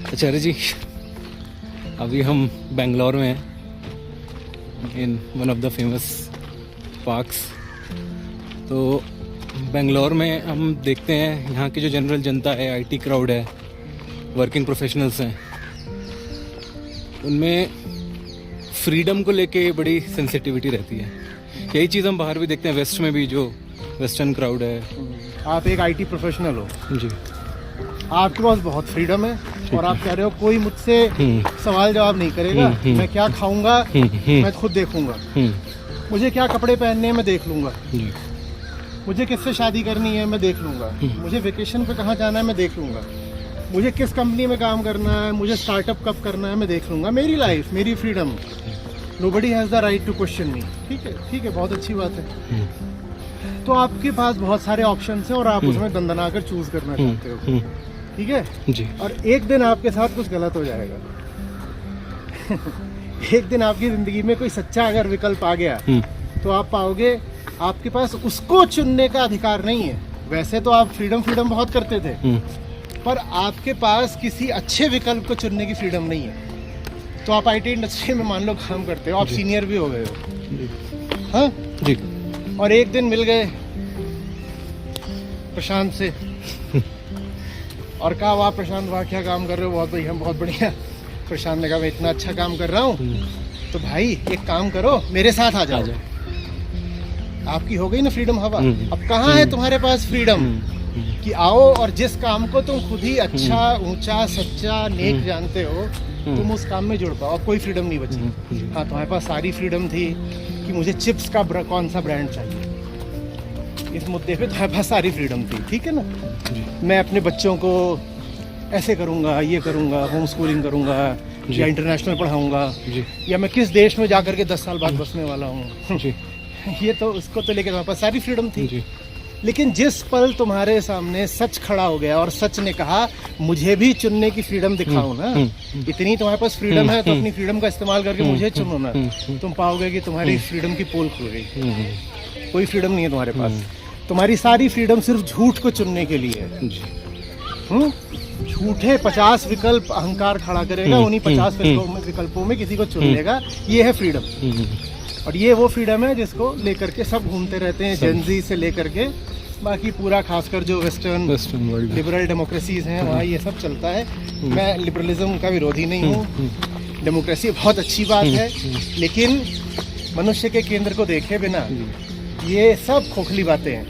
आचार्य जी, अभी हम बेंगलोर में हैं in one of the famous parks. तो बेंगलोर में हम देखते हैं यहाँ की जो जनरल जनता है, आईटी क्राउड है, वर्किंग प्रोफेशनल्स हैं, उनमें फ्रीडम को लेके बड़ी सेंसिटिविटी रहती है। यही चीज़ हम बाहर भी देखते हैं, वेस्ट में भी जो वेस्टर्न क्राउड है। आप एक आईटी प्रोफेशनल हो जी, आपके पास बहुत फ्रीडम है और आप कह रहे हो कोई मुझसे सवाल जवाब नहीं करेगा। मैं क्या खाऊंगा मैं खुद देखूंगा, मुझे क्या कपड़े पहनने हैं मैं देख लूंगा, मुझे किससे शादी करनी है मैं देख लूंगा, मुझे वेकेशन पे कहाँ जाना है मैं देख लूंगा, मुझे किस कंपनी में काम करना है, मुझे स्टार्टअप कब करना है मैं देख लूंगा। मेरी लाइफ, मेरी freedom, nobody has the right to question me. ठीक है, बहुत अच्छी बात है। तो आपके पास बहुत सारे ऑप्शंस हैं और आप उसमें दंदना कर चूज करना चाहते हो, ठीक है जी। और एक दिन आपके साथ कुछ गलत हो जाएगा। एक दिन आपकी जिंदगी में कोई सच्चा अगर विकल्प आ गया तो आप पाओगे आपके पास उसको चुनने का अधिकार नहीं है। वैसे तो आप फ्रीडम बहुत करते थे, पर आपके पास किसी अच्छे विकल्प को चुनने की फ्रीडम नहीं है। तो आप आईटी इंडस्ट्री में मान लो काम करते हो, आप सीनियर भी हो गए हो, हाँ जी, और एक दिन मिल गए प्रशांत से और कहा वाह प्रशांत, वाह क्या काम कर रहे हो, बहुत बढ़िया बहुत बढ़िया। प्रशांत ने कहा मैं इतना अच्छा काम कर रहा हूँ, तो भाई एक काम करो मेरे साथ आ जाओ। आपकी हो गई ना फ्रीडम हवा। अब कहाँ है तुम्हारे पास फ्रीडम कि आओ और जिस काम को तुम खुद ही अच्छा, ऊंचा, सच्चा, नेक जानते हो तुम उस काम में जुड़ पाओ। अब कोई फ्रीडम नहीं बची। हाँ, तुम्हारे पास सारी फ्रीडम थी कि मुझे चिप्स का कौन सा ब्रांड चाहिए, इस मुद्दे पे तुम्हारे पास सारी फ्रीडम थी, ठीक है ना। मैं अपने बच्चों को ऐसे करूँगा, ये करूँगा, होम स्कूलिंग करूँगा या इंटरनेशनल पढ़ाऊँगा, या मैं किस देश में जाकर के 10 साल बाद बसने वाला हूँ, ये तो उसको तो लेकर तुम्हारे पास सारी फ्रीडम थी। लेकिन जिस पल तुम्हारे सामने सच खड़ा हो गया और सच ने कहा मुझे भी चुनने की फ्रीडम दिखाओ ना, इतनी तुम्हारे पास फ्रीडम है तो अपनी फ्रीडम का इस्तेमाल करके मुझे चुनो ना, तुम पाओगे कि तुम्हारी फ्रीडम की पोल खुल गई। कोई फ्रीडम नहीं है तुम्हारे पास। तुम्हारी सारी फ्रीडम सिर्फ झूठ को चुनने के लिए है। झूठे 50 विकल्प अहंकार खड़ा करेगा, उन्हीं 50 विकल्पों में किसी को चुन लेगा। ये है फ्रीडम, और ये वो फ्रीडम है जिसको लेकर के सब घूमते रहते हैं, जेनजी से लेकर के बाकी पूरा, खासकर जो वेस्टर्न लिबरल डेमोक्रेसीज हैं वहाँ ये सब चलता है। मैं लिबरलिज्म का विरोधी नहीं हूँ, डेमोक्रेसी बहुत अच्छी बात है, लेकिन मनुष्य के केंद्र को देखे बिना ये सब खोखली बातें हैं।